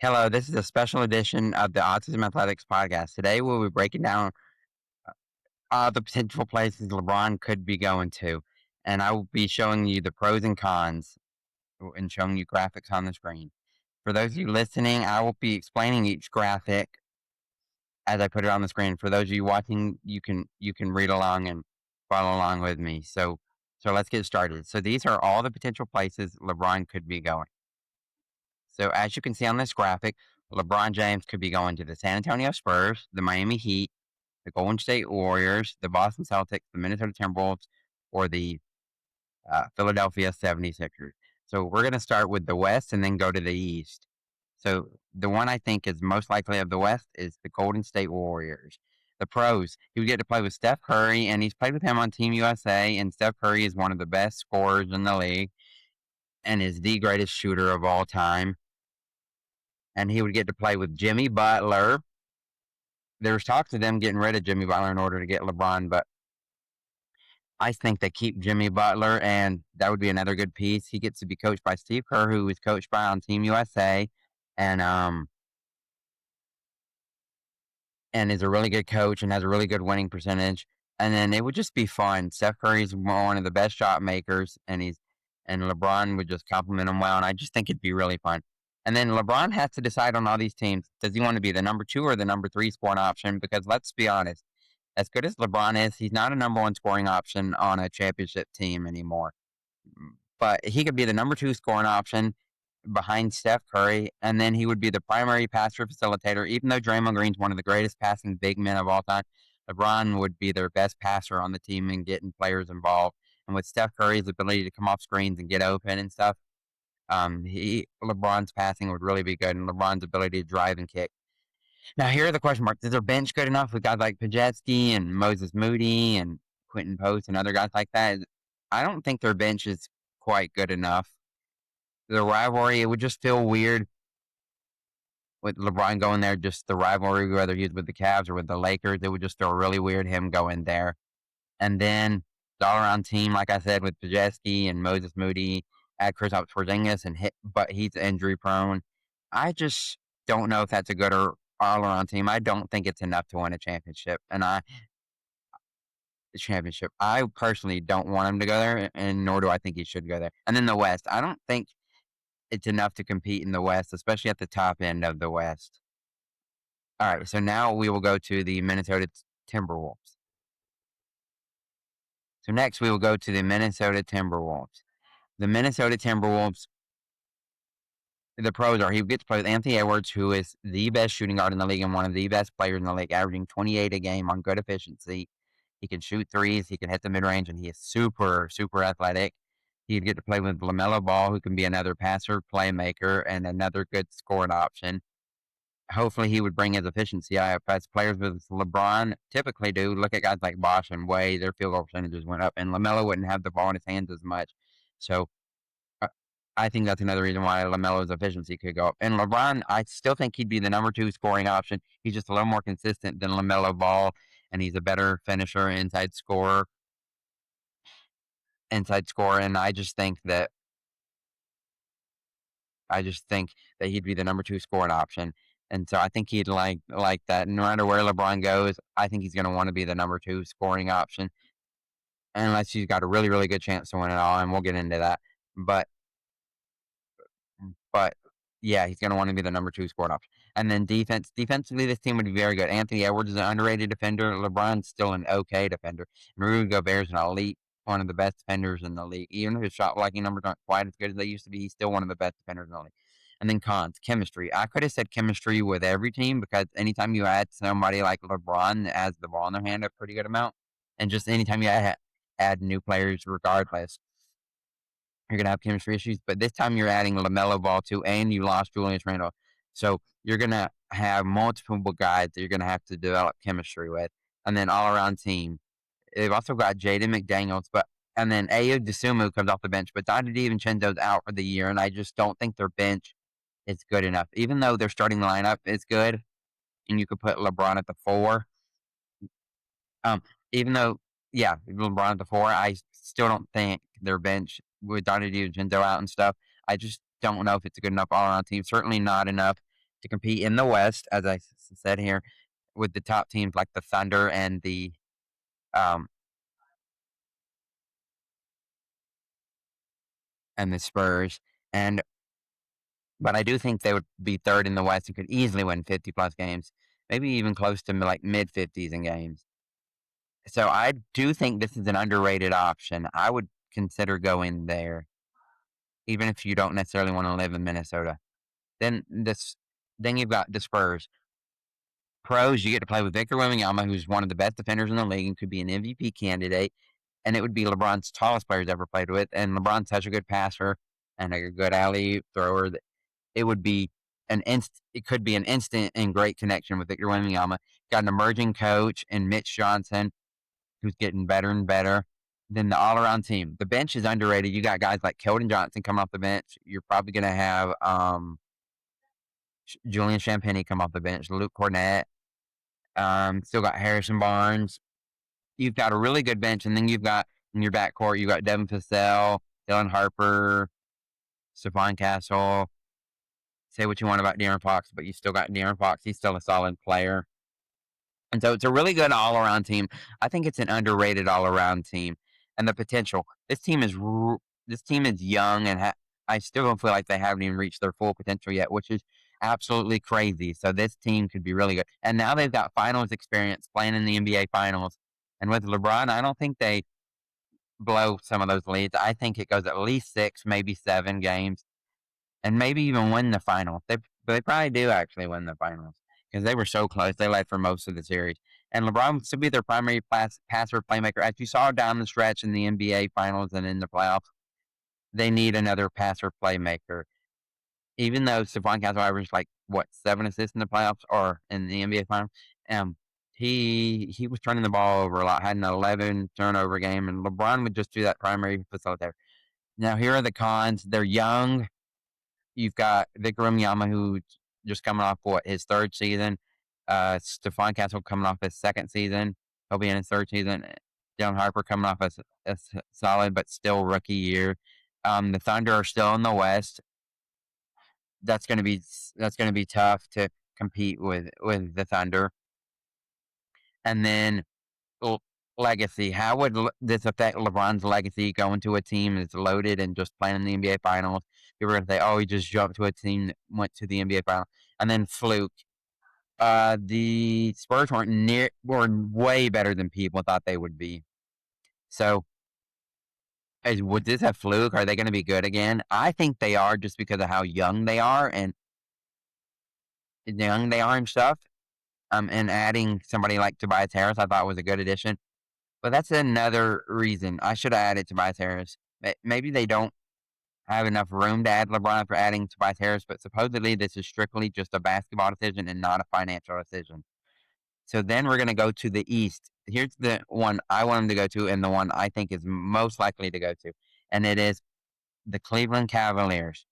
Hello, this is a special edition of the Autism Athletics podcast. Today we'll be breaking down the potential places LeBron could be going to, and I will be showing you the pros and cons and showing you graphics on the screen. For those of you listening, I will be explaining each graphic as I put it on the screen. For those of you watching, you can read along and follow along with me. So let's get started. So these are all the potential places LeBron could be going. So as you can see on this graphic, LeBron James could be going to the San Antonio Spurs, the Miami Heat, the Golden State Warriors, the Boston Celtics, the Minnesota Timberwolves, or the Philadelphia 76ers. So we're going to start with the West and then go to the East. So the one I think is most likely of the West is the Golden State Warriors. The pros, he would get to play with Steph Curry, and he's played with him on Team USA, and Steph Curry is one of the best scorers in the league and is the greatest shooter of all time. And he would get to play with Jimmy Butler. There was talks of them getting rid of Jimmy Butler in order to get LeBron, but I think they keep Jimmy Butler, and that would be another good piece. He gets to be coached by Steve Kerr, who was coached by on Team USA, and is a really good coach and has a really good winning percentage. And then it would just be fun. Steph Curry's one of the best shot makers, and LeBron would just compliment him well, and I just think it'd be really fun. And then LeBron has to decide on all these teams. Does he want to be the number 2 or the number 3 scoring option? Because let's be honest, as good as LeBron is, he's not a number 1 scoring option on a championship team anymore. But he could be the number 2 scoring option behind Steph Curry, and then he would be the primary passer facilitator. Even though Draymond Green's one of the greatest passing big men of all time, LeBron would be their best passer on the team and getting players involved. And with Steph Curry's ability to come off screens and get open and stuff, LeBron's passing would really be good, and LeBron's ability to drive and kick. Now, here are the question marks. Is their bench good enough with guys like Pajetsky and Moses Moody and Quentin Post and other guys like that? I don't think their bench is quite good enough. The rivalry, it would just feel weird with LeBron going there, just the rivalry, whether he's with the Cavs or with the Lakers. It would just feel really weird him going there. And then the all-around team, like I said, with Pajetsky and Moses Moody, add Kristaps Porzingis, but he's injury prone. I just don't know if that's a good or all-around team. I don't think it's enough to win a championship. I personally don't want him to go there, and nor do I think he should go there. And then the West, I don't think it's enough to compete in the West, especially at the top end of the West. All right, so now we will go to the Minnesota Timberwolves. So next we will go to the Minnesota Timberwolves. The Minnesota Timberwolves, the pros are he gets to play with Anthony Edwards, who is the best shooting guard in the league and one of the best players in the league, averaging 28 a game on good efficiency. He can shoot threes, he can hit the mid-range, and he is super, super athletic. He'd get to play with LaMelo Ball, who can be another passer, playmaker, and another good scoring option. Hopefully he would bring his efficiency up as players with LeBron typically do. Look at guys like Bosh and Wade, their field goal percentages went up, and LaMelo wouldn't have the ball in his hands as much. So I think that's another reason why LaMelo's efficiency could go up. And LeBron, I still think he'd be the number 2 scoring option. He's just a little more consistent than LaMelo Ball, and he's a better finisher, inside scorer. And I just think that he'd be the number 2 scoring option. And so I think he'd like that. No matter where LeBron goes, I think he's going to want to be the number 2 scoring option, unless he's got a really, really good chance to win it all, and we'll get into that. But yeah, he's going to want to be the number 2 scoring option. And then defensively, this team would be very good. Anthony Edwards is an underrated defender. LeBron's still an okay defender. And Rudy Gobert is an elite, one of the best defenders in the league. Even if his shot blocking numbers aren't quite as good as they used to be, he's still one of the best defenders in the league. And then cons, chemistry. I could have said chemistry with every team, because anytime you add somebody like LeBron that has the ball in their hand a pretty good amount, and just anytime you add new players regardless, you're going to have chemistry issues. But this time you're adding LaMelo Ball too, and you lost Julius Randle. So you're going to have multiple guys that you're going to have to develop chemistry with. And then all-around team. They've also got Jaden McDaniels, and then Ayo Dosunmu comes off the bench, but Donte DiVincenzo's out for the year, and I just don't think their bench is good enough. Even though their starting lineup is good, and you could put LeBron at the 4, even though, yeah, LeBron at the 4, I still don't think their bench with Donte DiVincenzo out and stuff, I just don't know if it's a good enough all-around team. Certainly not enough to compete in the West, as I said here, with the top teams like the Thunder um, and the Spurs. And but I do think they would be third in the West and could easily win 50 plus games, maybe even close to like mid 50s in games. So I do think this is an underrated option. I would consider going there, even if you don't necessarily want to live in Minnesota. Then this, then you've got the Spurs. Pros, you get to play with Victor Wembanyama, who's one of the best defenders in the league and could be an MVP candidate. And it would be LeBron's tallest players ever played with. And LeBron's such a good passer and a good alley thrower that it would be it could be an instant and great connection with Victor Wembanyama. Got an emerging coach in Mitch Johnson, who's getting better and better. Then the all around team. The bench is underrated. You got guys like Keldon Johnson coming off the bench. You're probably going to have Julian Champagnie come off the bench. Luke Cornett. Still got Harrison Barnes. You've got a really good bench, and then you've got in your backcourt, you've got Devin Vassell, Dylan Harper, Stephon Castle. Say what you want about De'Aaron Fox, but you still got De'Aaron Fox. He's still a solid player. And so it's a really good all around team. I think it's an underrated all around team, and the potential. This team is young, and I still don't feel like they haven't even reached their full potential yet, which is absolutely crazy. So this team could be really good. And now they've got finals experience playing in the NBA finals. And with LeBron, I don't think they blow some of those leads. I think it goes at least 6, maybe 7 games, and maybe even win the finals. They probably do actually win the finals because they were so close. They led for most of the series. And LeBron would still be their primary passer playmaker. As you saw down the stretch in the NBA finals and in the playoffs, they need another passer playmaker. Even though Stephon Castle averaged like, what, 7 assists in the playoffs or in the NBA finals, um, he was turning the ball over a lot, had an 11 turnover game, and LeBron would just do that primary facilitator. Now, here are the cons. They're young. You've got Victor Wembanyama, who's just coming off his 3rd season. Stephon Castle coming off his 2nd season. He'll be in his 3rd season. Dylan Harper coming off a solid but still rookie year. The Thunder are still in the West. That's going to be tough to compete with the Thunder. And then legacy. How would this affect LeBron's legacy going to a team that's loaded and just playing in the NBA Finals? People are going to say, oh, he just jumped to a team that went to the NBA Finals. And then fluke. The Spurs were way better than people thought they would be. So, would this have fluke? Are they going to be good again? I think they are, just because of how young they are and stuff. And adding somebody like Tobias Harris, I thought was a good addition. But that's another reason I should have added Tobias Harris. Maybe they don't have enough room to add LeBron for adding Tobias Harris, but supposedly this is strictly just a basketball decision and not a financial decision. So then we're going to go to the East. Here's the one I want him to go to, and the one I think is most likely to go to, and it is the Cleveland Cavaliers.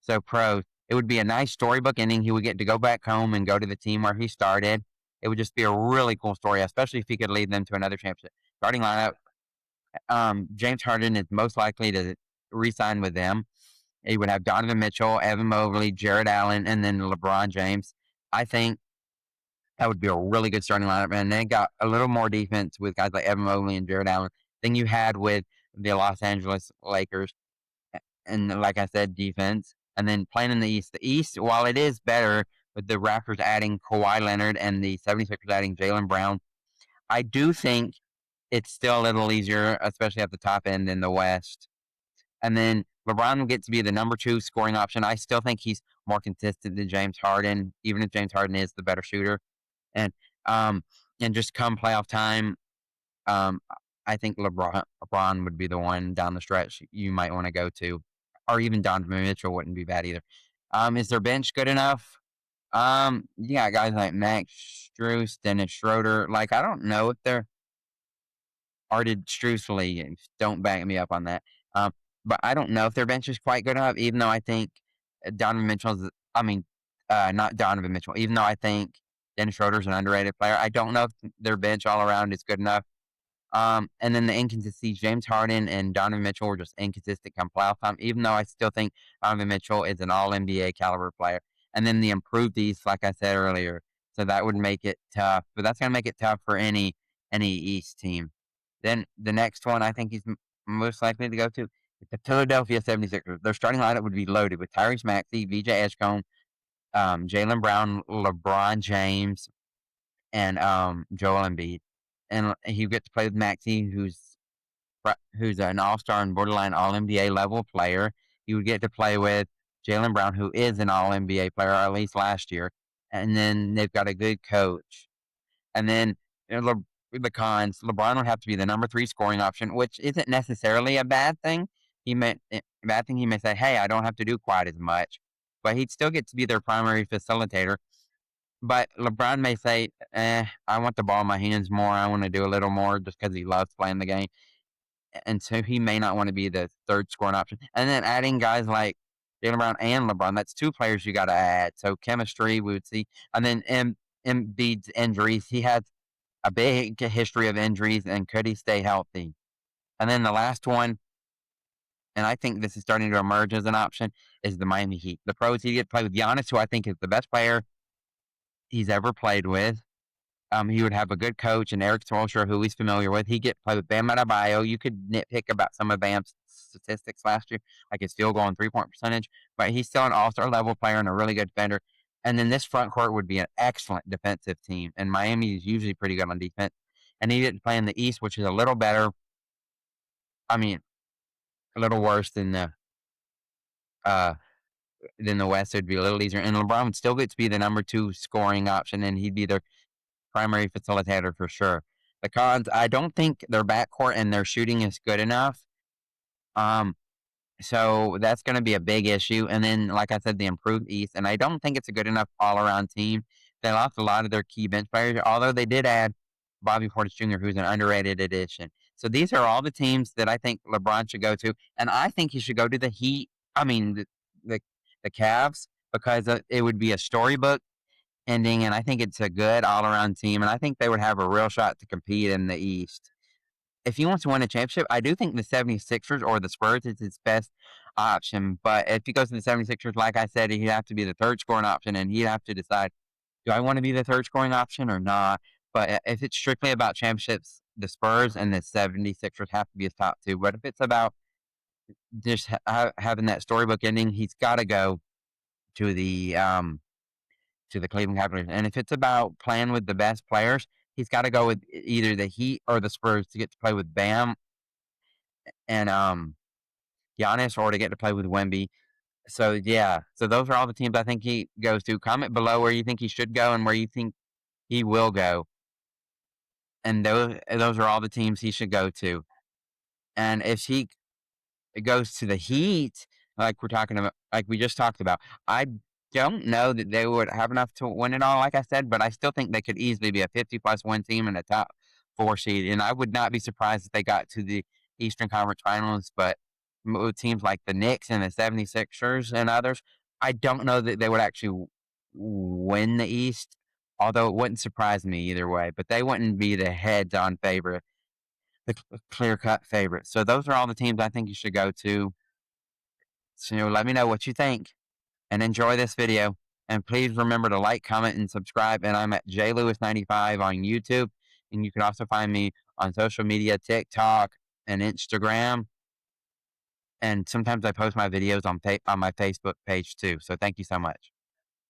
So pros, it would be a nice storybook ending. He would get to go back home and go to the team where he started. It would just be a really cool story, especially if he could lead them to another championship. Starting lineup, James Harden is most likely to re-sign with them. He would have Donovan Mitchell, Evan Mobley, Jared Allen, and then LeBron James. I think that would be a really good starting lineup. And they got a little more defense with guys like Evan Mobley and Jared Allen than you had with the Los Angeles Lakers. And like I said, defense. And then playing in the East. The East, while it is better with the Raptors adding Kawhi Leonard and the 76ers adding Jaylen Brown, I do think it's still a little easier, especially at the top end in the West. And then LeBron will get to be the number 2 scoring option. I still think he's more consistent than James Harden, even if James Harden is the better shooter. And just come playoff time, I think LeBron would be the one down the stretch you might want to go to, or even Donovan Mitchell wouldn't be bad either. Is their bench good enough? Yeah, guys like Max Strus, Dennis Schroeder. Like, I don't know if they're Arted Strusely. Don't back me up on that. But I don't know if their bench is quite good enough, even though I think Donovan Mitchell's, not Donovan Mitchell, even though I think Dennis Schroeder's an underrated player. I don't know if their bench all around is good enough. And then the inconsistency, James Harden and Donovan Mitchell were just inconsistent come playoff time, even though I still think Donovan Mitchell is an all NBA caliber player. and then the improved East, like I said earlier. So that would make it tough, but that's going to make it tough for any East team. Then the next one I think he's most likely to go to is the Philadelphia 76ers. Their starting lineup would be loaded with Tyrese Maxey, VJ Edgecombe, Jaylen Brown, LeBron James, and Joel Embiid. And he gets to play with Maxey, who's an all-star and borderline all-NBA level player. You would get to play with Jaylen Brown, who is an all-NBA player, or at least last year. And then they've got a good coach. And then the cons, LeBron would have to be the number 3 scoring option, which isn't necessarily a bad thing. He may say, hey, I don't have to do quite as much, but he'd still get to be their primary facilitator. But LeBron may say, I want the ball in my hands more. I want to do a little more just because he loves playing the game. And so he may not want to be the 3rd scoring option. And then adding guys like Jaylen Brown and LeBron, that's 2 players you got to add. So chemistry, we would see. And then Embiid's injuries. He has a big history of injuries, and could he stay healthy? And then the last one, and I think this is starting to emerge as an option, is the Miami Heat. The pros, he get to play with Giannis, who I think is the best player he's ever played with. He would have a good coach and Eric Spoelstra, who he's familiar with. He get to play with Bam Adebayo. You could nitpick about some of Bam's statistics last year, like his field goal and 3-point percentage, but he's still an all-star level player and a really good defender. And then this front court would be an excellent defensive team, and Miami is usually pretty good on defense. And he didn't play in the East, which is a little better. I mean, a little worse than the West. It'd be a little easier. And LeBron would still get to be the number 2 scoring option, and he'd be their primary facilitator for sure. The cons, I don't think their backcourt and their shooting is good enough. So that's going to be a big issue. And then, like I said, the improved East, and I don't think it's a good enough all-around team. They lost a lot of their key bench players, although they did add Bobby Portis Jr., who's an underrated addition. So these are all the teams that I think LeBron should go to, and I think he should go to the Heat. I mean, the Cavs, because it would be a storybook ending, and I think it's a good all-around team, and I think they would have a real shot to compete in the East. If he wants to win a championship, I do think the 76ers or the Spurs is his best option, but if he goes to the 76ers, like I said, he'd have to be the 3rd scoring option, and he'd have to decide, do I want to be the 3rd scoring option or not? But if it's strictly about championships, the Spurs and the 76ers have to be his top 2. But if it's about just having that storybook ending, he's got to go to the Cleveland Cavaliers. And if it's about playing with the best players, he's got to go with either the Heat or the Spurs to get to play with Bam and Giannis, or to get to play with Wemby. So yeah, so those are all the teams I think he goes to. Comment below where you think he should go and where you think he will go. And those are all the teams he should go to. And if he goes to the Heat, like we just talked about, I don't know that they would have enough to win it all, like I said, but I still think they could easily be a 50-plus win team and a top 4 seed. And I would not be surprised if they got to the Eastern Conference Finals, but with teams like the Knicks and the 76ers and others, I don't know that they would actually win the East, although it wouldn't surprise me either way. But they wouldn't be the heads-on favorite, the clear-cut favorite. So those are all the teams I think you should go to. So let me know what you think, and enjoy this video. And please remember to like, comment, and subscribe. And I'm at JLewis95 on YouTube. And you can also find me on social media, TikTok and Instagram. And sometimes I post my videos on my Facebook page too. So thank you so much.